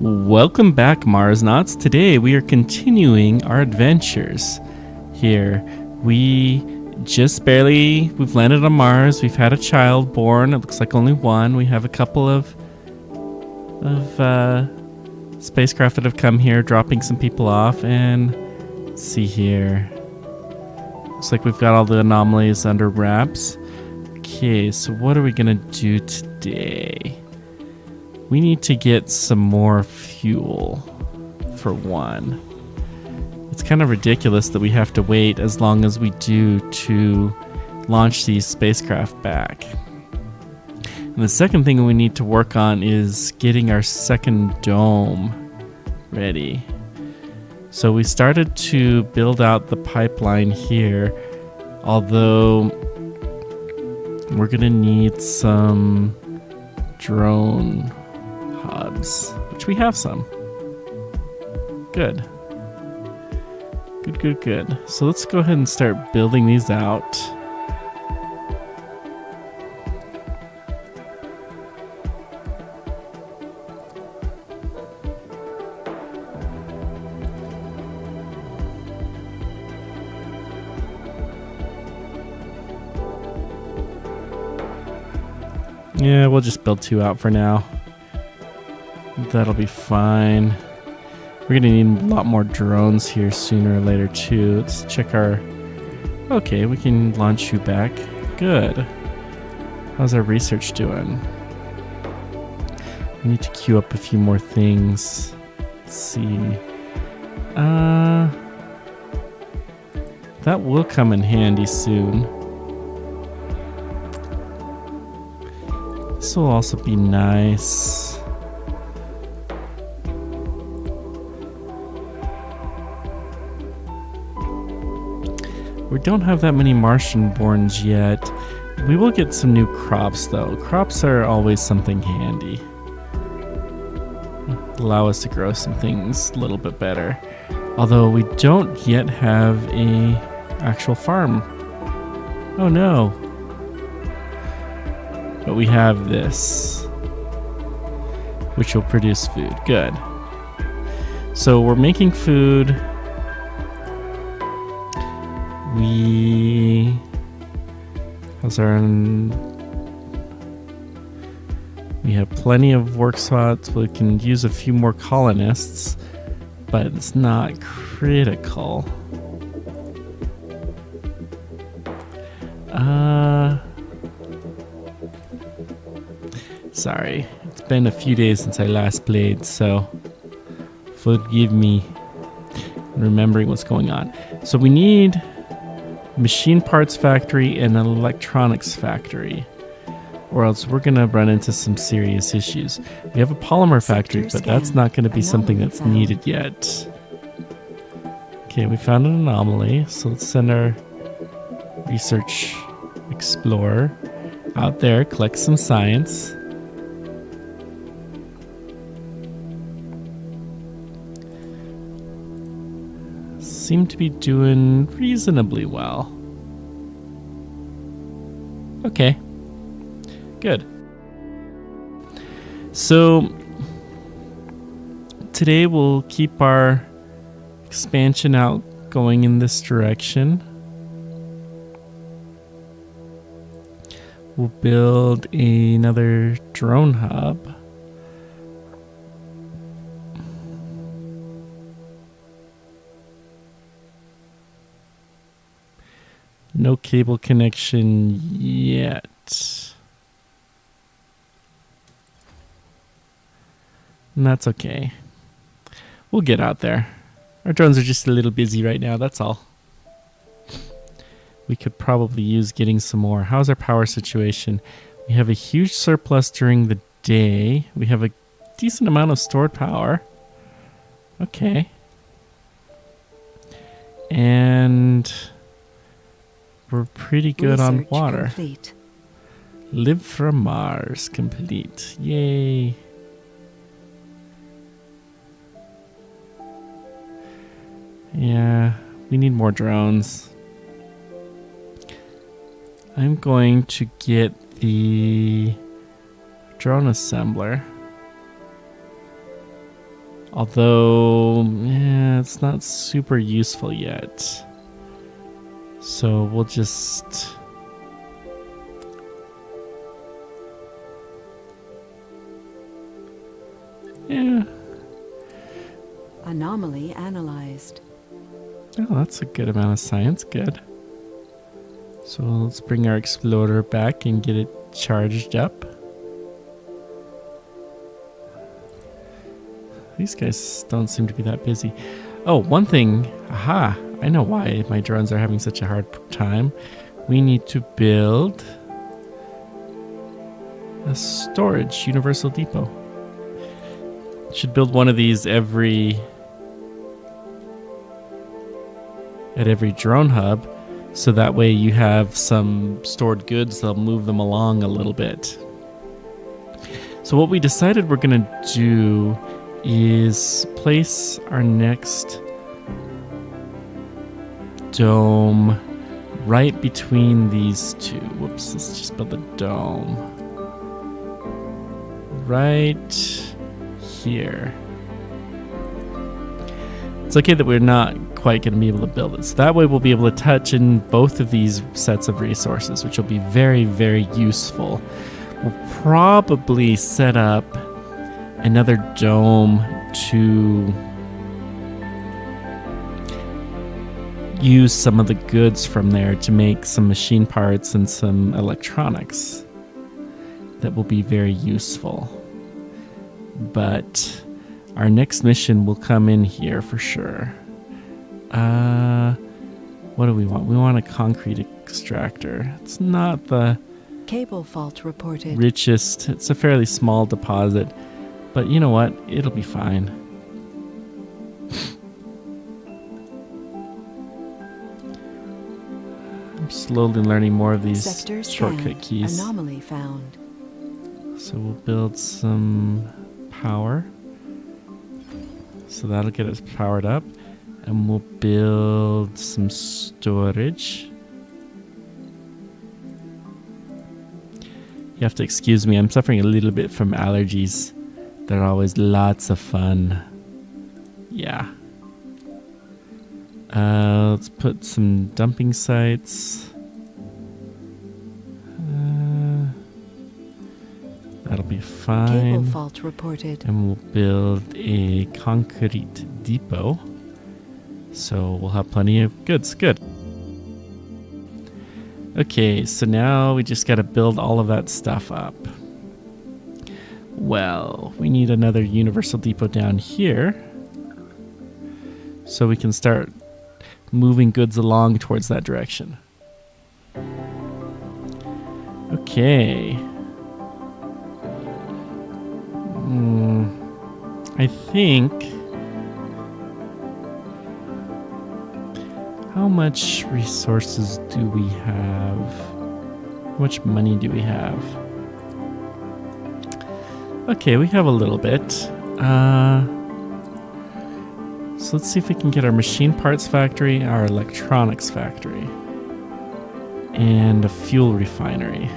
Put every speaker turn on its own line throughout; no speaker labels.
Welcome back, Marsnauts. Today we are continuing our adventures here. We've landed on Mars. We've had a child born. It looks like only one. We have a couple of spacecraft that have come here, dropping some people off. And let's see here. Looks like we've got all the anomalies under wraps. Okay, so what are we gonna do today? We need to get some more fuel, for one. It's kind of ridiculous that we have to wait as long as we do to launch these spacecraft back. And the second thing we need to work on is getting our second dome ready. So we started to build out the pipeline here, although we're gonna need some drone hubs, which we have some. Good. Good. So let's go ahead and start building these out. Yeah, we'll just build two out for now. That'll be fine. We're gonna need a lot more drones here sooner or later too. Let's check our... Okay, we can launch you back. Good. How's our research doing? We need to queue up a few more things. Let's see. That will come in handy soon. This will also be nice. We don't have that many Martian borns yet. We will get some new crops though. Crops are always something handy. Allow us to grow some things a little bit better. Although we don't yet have a actual farm. Oh no. But we have this, which will produce food. Good. So we're making food. We have plenty of work spots. We can use a few more colonists, but it's not critical. Sorry, it's been a few days since I last played, so forgive me remembering what's going on. So we need machine parts factory and an electronics factory, or else we're gonna run into some serious issues. We have a polymer factory, but that's not gonna be something that's needed yet. Okay, we found an anomaly, so let's send our research explorer out there, collect some science. Seem to be doing reasonably well. Okay, good. So today we'll keep our expansion out going in this direction. We'll build another drone hub. No cable connection yet. And that's okay. We'll get out there. Our drones are just a little busy right now, that's all. We could probably use getting some more. How's our power situation? We have a huge surplus during the day. We have a decent amount of stored power. Okay. And we're pretty good on water. Complete. Live from Mars complete. Yay. Yeah, we need more drones. I'm going to get the drone assembler. Although, yeah, it's not super useful yet. So we'll just... yeah.
Anomaly analyzed.
Oh, that's a good amount of science. Good. So let's bring our exploder back and get it charged up. These guys don't seem to be that busy. Oh, one thing. Aha. I know why my drones are having such a hard time. We need to build a storage universal depot. Should build one of these at every drone hub, so that way you have some stored goods. They'll move them along a little bit. So what we decided we're gonna do is place our next dome right between these two. Whoops, let's just build a dome right here. It's okay that we're not quite going to be able to build it. So that way we'll be able to touch in both of these sets of resources, which will be very, very useful. We'll probably set up another dome to use some of the goods from there to make some machine parts and some electronics that will be very useful. But our next mission will come in here for sure. What do we want? We want a concrete extractor. It's not the
Cable fault reported.
richest. It's a fairly small deposit. But you know what? It'll be fine. I'm slowly learning more of these
Sector
shortcut
scanned.
keys.
Anomaly found.
So we'll build some power. So that'll get us powered up. And we'll build some storage. You have to excuse me, I'm suffering a little bit from allergies. They're always lots of fun. Yeah. Let's put some dumping sites. That'll be fine.
Cable fault reported.
And we'll build a concrete depot. So we'll have plenty of goods. Good. Okay, so now we just got to build all of that stuff up. Well, we need another universal depot down here, so we can start moving goods along towards that direction. Okay. I think... how much resources do we have? How much money do we have? Okay, we have a little bit. So let's see if we can get our machine parts factory, our electronics factory, and a fuel refinery.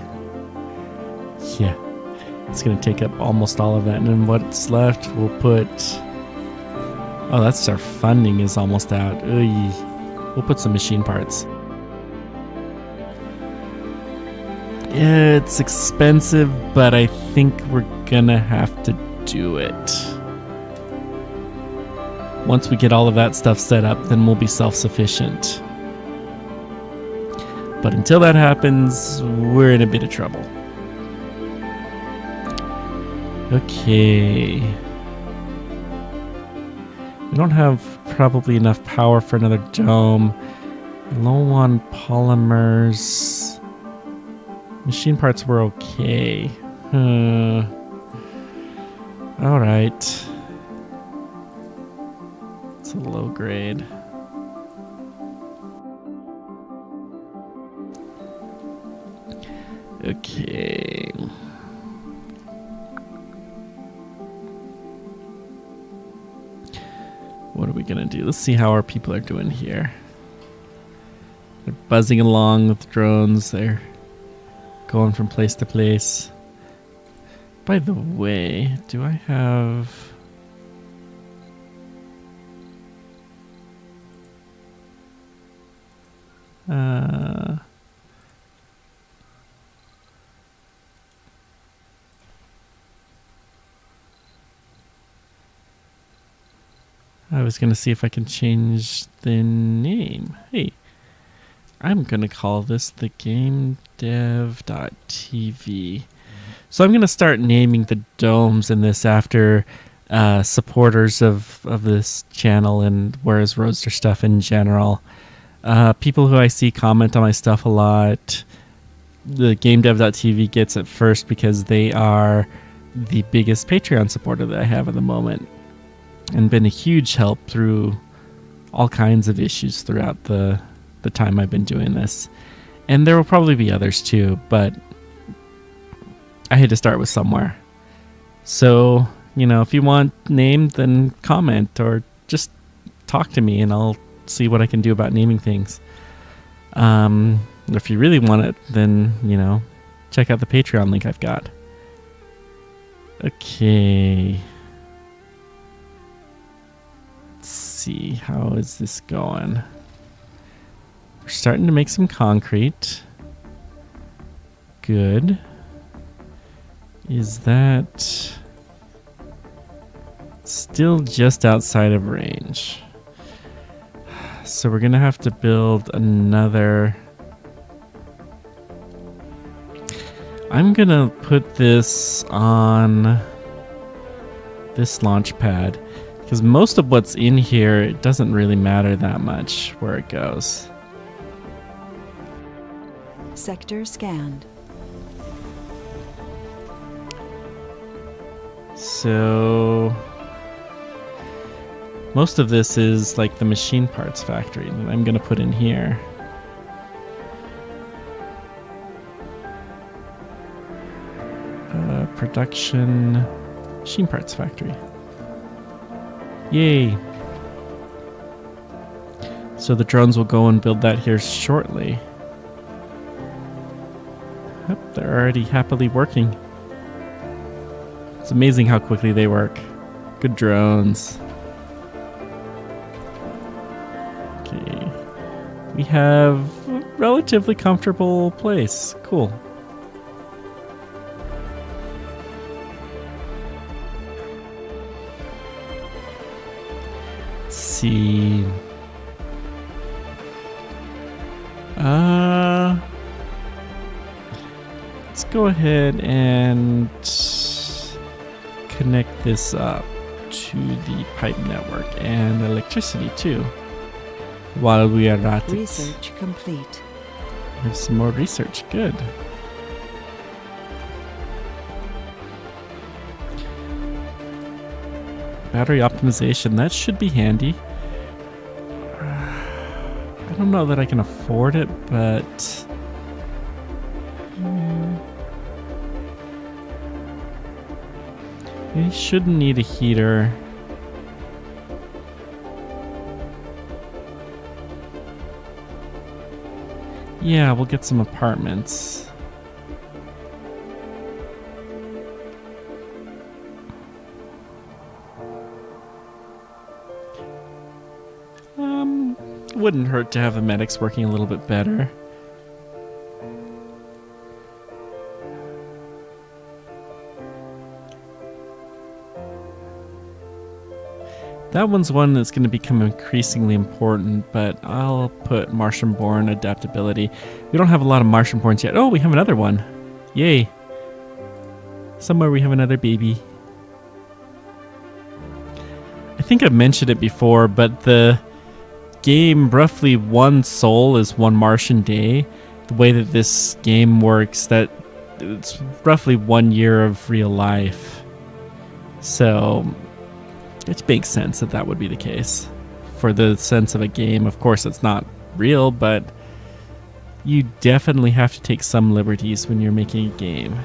Yeah, it's gonna take up almost all of that, and then what's left we'll put... oh, that's our funding is almost out. Oy. We'll put some machine parts. It's expensive, but I think we're gonna have to do it. Once we get all of that stuff set up, then we'll be self-sufficient. But until that happens, we're in a bit of trouble. Okay. We don't have probably enough power for another dome. Low on polymers. Machine parts were okay. Alright. It's a low grade. Okay. What are we gonna do? Let's see how our people are doing here. They're buzzing along with drones. They're going from place to place. By the way, do I have... Uh, I was going to see if I can change the name. Hey, I'm going to call this the GameDev.tv. So I'm going to start naming the domes in this after supporters of this channel and Where's Roadster stuff in general. People who I see comment on my stuff a lot. The GameDev.tv gets it first because they are the biggest Patreon supporter that I have at the moment, and been a huge help through all kinds of issues throughout the time I've been doing this. And there will probably be others too, but I had to start with somewhere. So, if you want named, then comment or just talk to me and I'll see what I can do about naming things. If you really want it, then, check out the Patreon link I've got. Okay. Let's see, how is this going? We're starting to make some concrete. Good. Is that still just outside of range? So we're gonna have to build another. I'm gonna put this on this launch pad because most of what's in here, it doesn't really matter that much where it goes.
Sector scanned.
So most of this is like the machine parts factory that I'm gonna put in here. Production machine parts factory. Yay. So the drones will go and build that here shortly. Yep, they're already happily working. It's amazing how quickly they work. Good drones. Okay. We have a relatively comfortable place. Cool. Let's see. Let's go ahead and connect this up to the pipe network and electricity too. While we are at it.
Research complete.
We have some more research. Good. Battery optimization. That should be handy. I don't know that I can afford it, but we shouldn't need a heater. Yeah, we'll get some apartments. Wouldn't hurt to have the medics working a little bit better. That one's one that's going to become increasingly important, but I'll put Martian-born adaptability. We don't have a lot of Martian-borns yet. Oh, we have another one. Yay. Somewhere we have another baby. I think I've mentioned it before, but the game, roughly one soul is one Martian day. The way that this game works, that it's roughly 1 year of real life. So it makes sense that that would be the case. For the sense of a game, of course it's not real, but you definitely have to take some liberties when you're making a game.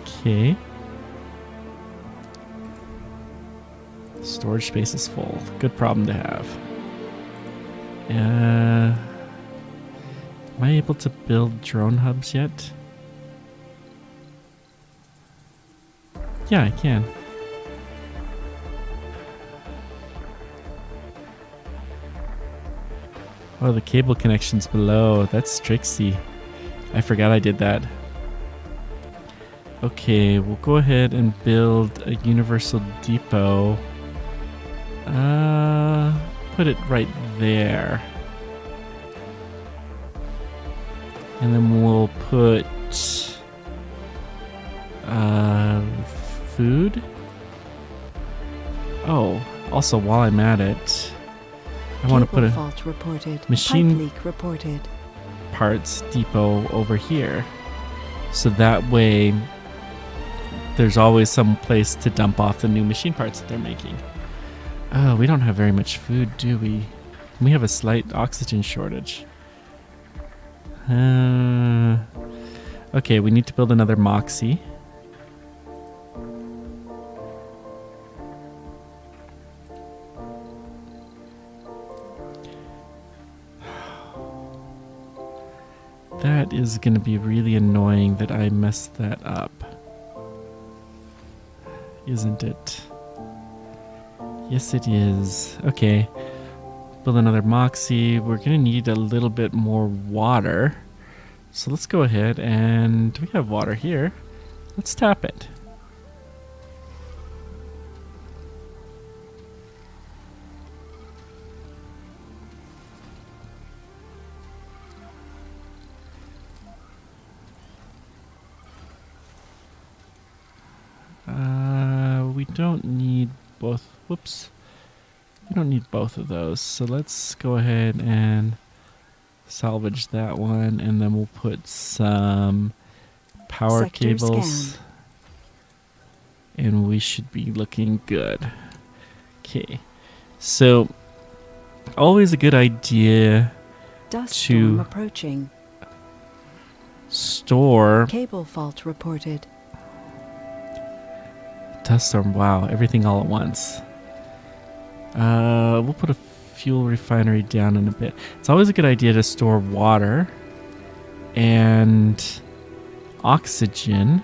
Okay. Storage space is full. Good problem to have. Am I able to build drone hubs yet? Yeah, I can. Oh, the cable connection's below. That's tricksy. I forgot I did that. Okay, we'll go ahead and build a universal depot. Put it right there. And then we'll put food. Oh, also while I'm at it, I want to put a
fault reported.
machine
Pipe leak reported.
parts depot over here. So that way there's always some place to dump off the new machine parts that they're making. Oh, we don't have very much food, do we? We have a slight oxygen shortage. Okay, we need to build another Moxie. That is going to be really annoying that I messed that up. Isn't it? Yes, it is. Okay. Build another Moxie. We're going to need a little bit more water. So let's go ahead and... we have water here. Let's tap it. We don't need both. Whoops. We don't need both of those. So let's go ahead and salvage that one, and then we'll put some power
Sector
cables.
scanned.
And we should be looking good. Okay. So always a good idea
Dust
to
storm approaching.
store
Cable fault reported.
dust storm. Wow, everything all at once. We'll put a fuel refinery down in a bit. It's always a good idea to store water and oxygen.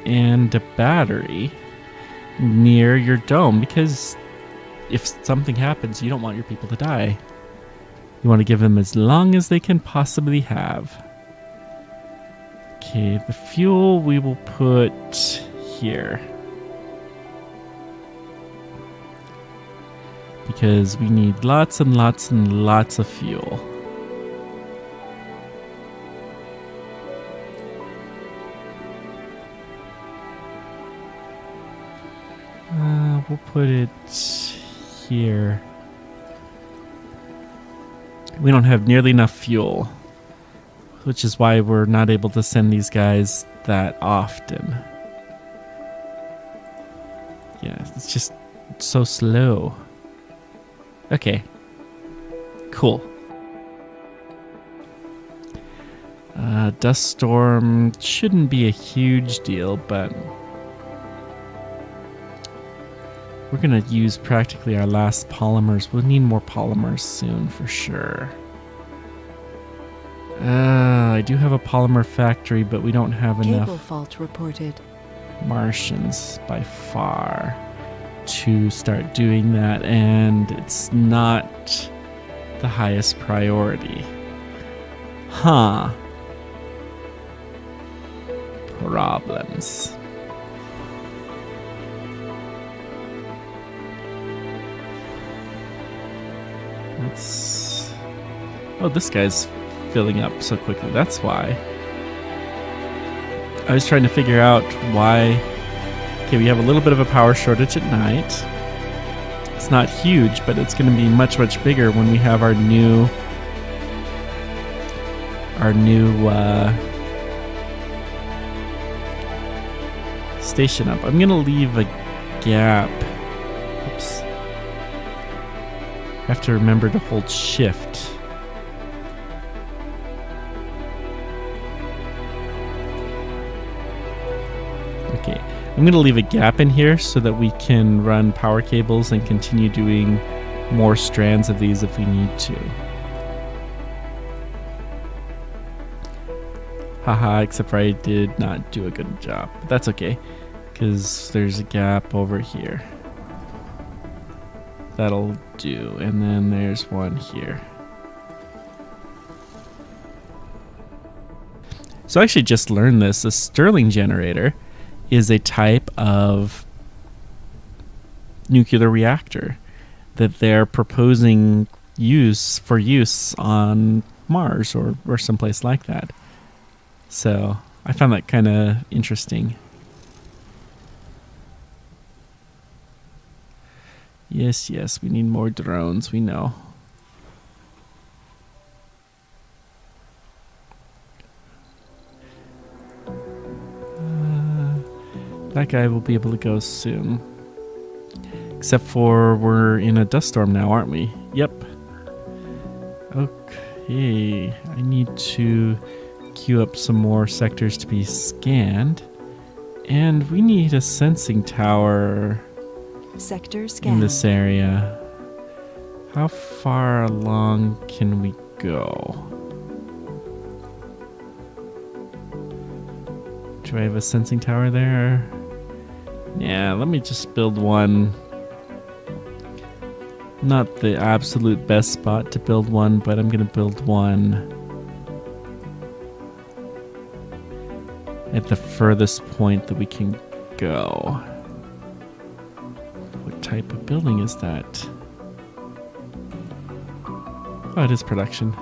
And a battery near your dome, because if something happens, you don't want your people to die. You want to give them as long as they can possibly have. Okay, the fuel we will put here. Because we need lots and lots and lots of fuel. We'll put it here. We don't have nearly enough fuel, which is why we're not able to send these guys that often. Yeah, it's just so slow. Okay. Cool. Dust storm shouldn't be a huge deal, but we're going to use practically our last polymers. We'll need more polymers soon for sure. I do have a polymer factory, but we don't have
Cable
enough
fault reported.
Martians by far to start doing that, and it's not the highest priority. Huh. Problems. Let's... oh, this guy's filling up so quickly. That's why. I was trying to figure out why. Okay, we have a little bit of a power shortage at night. It's not huge, but it's going to be much, much bigger when we have our new station up. I'm going to leave a gap. Oops. I have to remember to hold shift. Okay, I'm going to leave a gap in here so that we can run power cables and continue doing more strands of these if we need to. Haha, except for I did not do a good job. But that's okay, Because there's a gap over here. That'll do. And then there's one here. So I actually just learned this. The Stirling generator is a type of nuclear reactor that they're proposing use on Mars or someplace like that. So I found that kind of interesting. Yes, we need more drones, we know. That guy will be able to go soon. Except for we're in a dust storm now, aren't we? Yep. Okay, I need to queue up some more sectors to be scanned. And we need a sensing tower
Sector scan.
in this area. How far along can we go? Do I have a sensing tower there? Yeah, let me just build one. Not the absolute best spot to build one, but I'm going to build one at the furthest point that we can go. What type of building is that? Oh, it is production.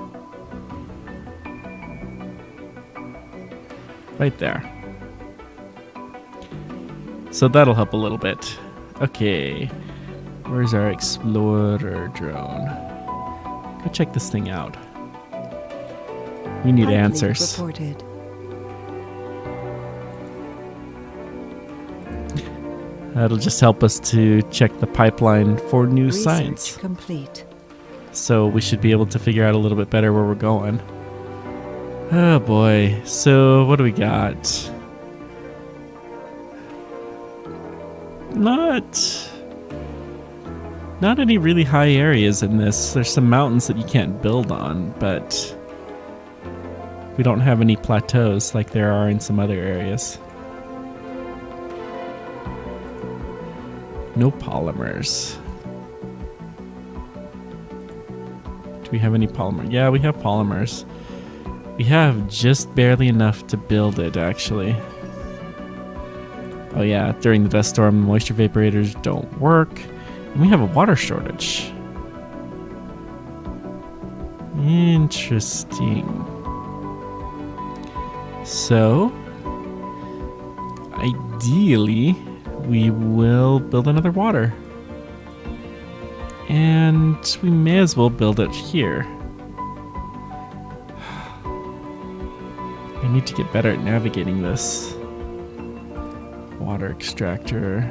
Right there. So that'll help a little bit. Okay. Where's our explorer drone? Go check this thing out. We need
Pipe
answers.
leak reported.
That'll just help us to check the pipeline for new
Research
science.
complete.
So we should be able to figure out a little bit better where we're going. Oh boy. So what do we got? Not any really high areas in this. There's some mountains that you can't build on, but we don't have any plateaus like there are in some other areas. No polymers. Do we have any polymer? Yeah, we have polymers. We have just barely enough to build it, actually. Oh yeah, during the dust storm, moisture vaporators don't work. And we have a water shortage. Interesting. So, ideally, we will build another water. And we may as well build it here. I need to get better at navigating this. Water extractor.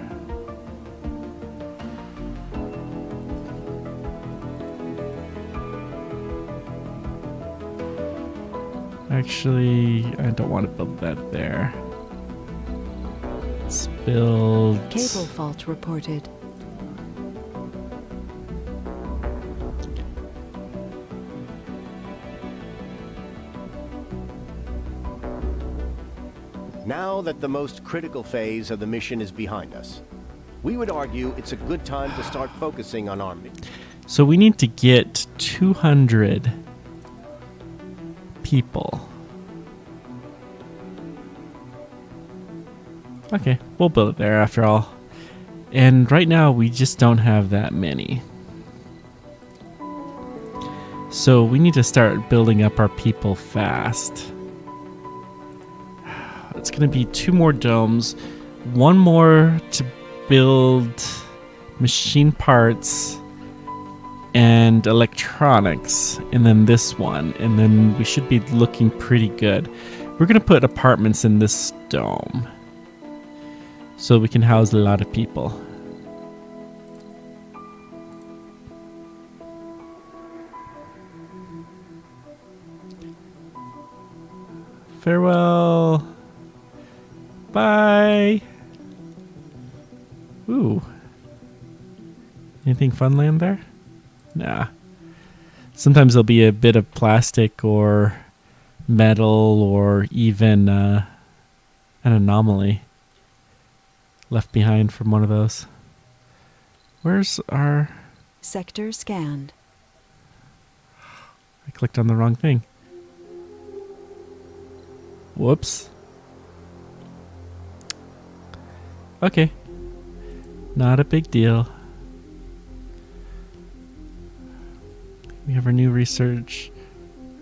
Actually, I don't want to build that there. Let's build...
Cable fault reported.
Now that the most critical phase of the mission is behind us, we would argue it's a good time to start focusing on our mission.
So we need to get 200 people. Okay, we'll build it there after all. And right now we just don't have that many. So we need to start building up our people fast. It's going to be 2 more domes, 1 more to build machine parts and electronics, and then this one, and then we should be looking pretty good. We're going to put apartments in this dome so we can house a lot of people. Farewell. Bye. Ooh. Anything fun land there? Nah. Sometimes there'll be a bit of plastic or metal or even an anomaly. left behind from one of those. Where's our...
Sector scanned.
I clicked on the wrong thing. Whoops. Okay. Not a big deal. We have our new research,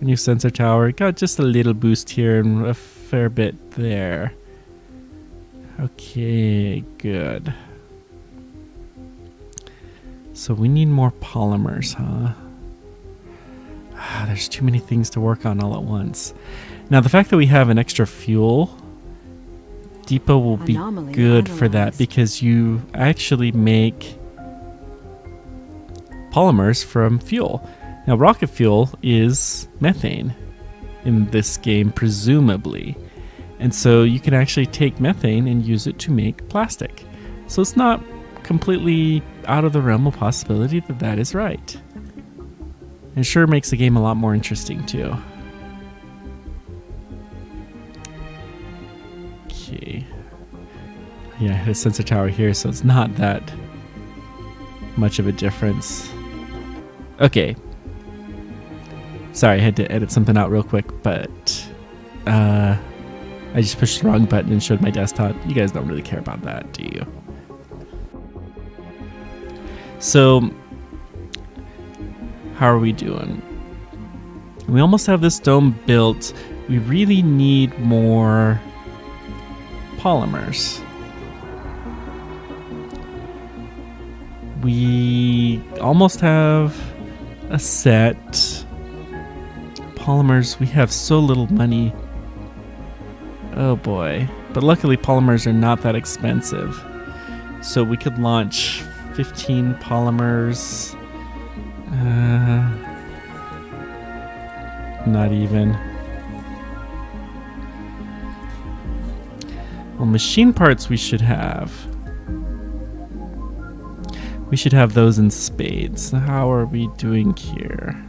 a new sensor tower. Got just a little boost here and a fair bit there. Okay, good. So we need more polymers, huh? There's too many things to work on all at once. Now, the fact that we have an extra fuel depot will be good for that, because you actually make polymers from fuel. Now, rocket fuel is methane in this game, presumably. And so you can actually take methane and use it to make plastic. So it's not completely out of the realm of possibility that that is right. And sure makes the game a lot more interesting too. Okay. Yeah, I had a sensor tower here, so it's not that much of a difference. Okay. Sorry, I had to edit something out real quick, but I just pushed the wrong button and showed my desktop. You guys don't really care about that, do you? So, how are we doing? We almost have this dome built. We really need more polymers. We almost have a set. Polymers, we have so little money. Oh boy. But luckily polymers are not that expensive. So we could launch 15 polymers. Not even. Well, machine parts we should have. We should have those in spades. How are we doing here?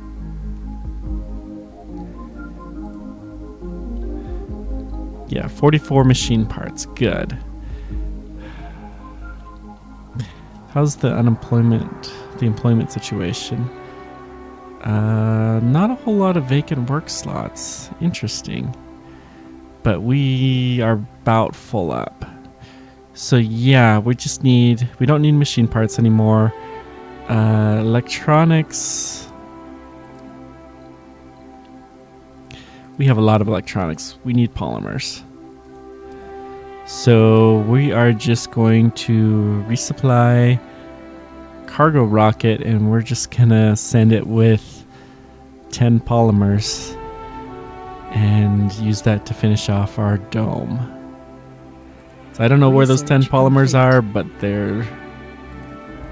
Yeah, 44 machine parts. Good. How's the employment situation? Not a whole lot of vacant work slots. Interesting. But we are about full up. So yeah, we don't need machine parts anymore. Electronics. We have a lot of electronics. We need polymers. So we are just going to resupply cargo rocket, and we're just gonna send it with 10 polymers and use that to finish off our dome. So I don't know where those 10 polymers are, but they're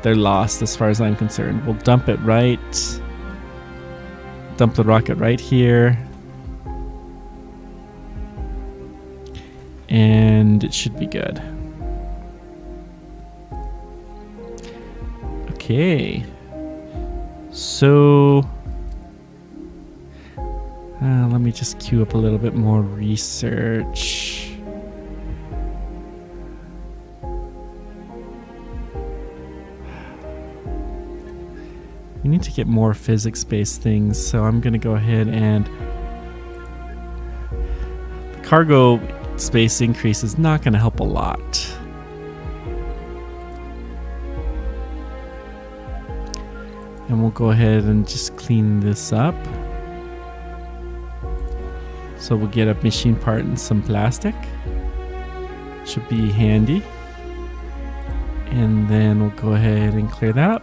lost as far as I'm concerned. We'll dump the rocket right here. And it should be good. Okay. So let me just queue up a little bit more research. We need to get more physics-based things, so I'm going to go ahead and... The cargo space increase is not going to help a lot. And we'll go ahead and just clean this up. So we'll get a machine part and some plastic. Should be handy. And then we'll go ahead and clear that up.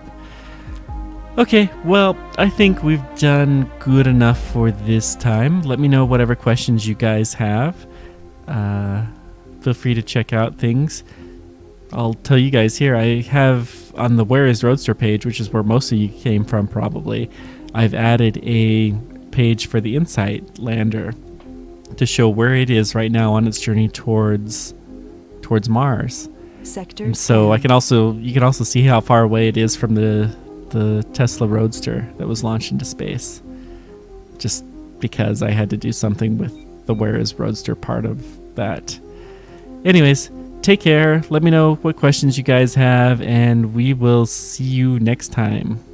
Okay, well, I think we've done good enough for this time. Let me know whatever questions you guys have. Feel free to check out things. I'll tell you guys here, I have on the Where is Roadster page, which is where most of you came from probably, I've added a page for the InSight lander to show where it is right now on its journey towards Mars.
Sector.
So you can also see how far away it is from the Tesla Roadster that was launched into space. Just because I had to do something with the Where is Roadster part of that. Anyways, take care. Let me know what questions you guys have, and we will see you next time.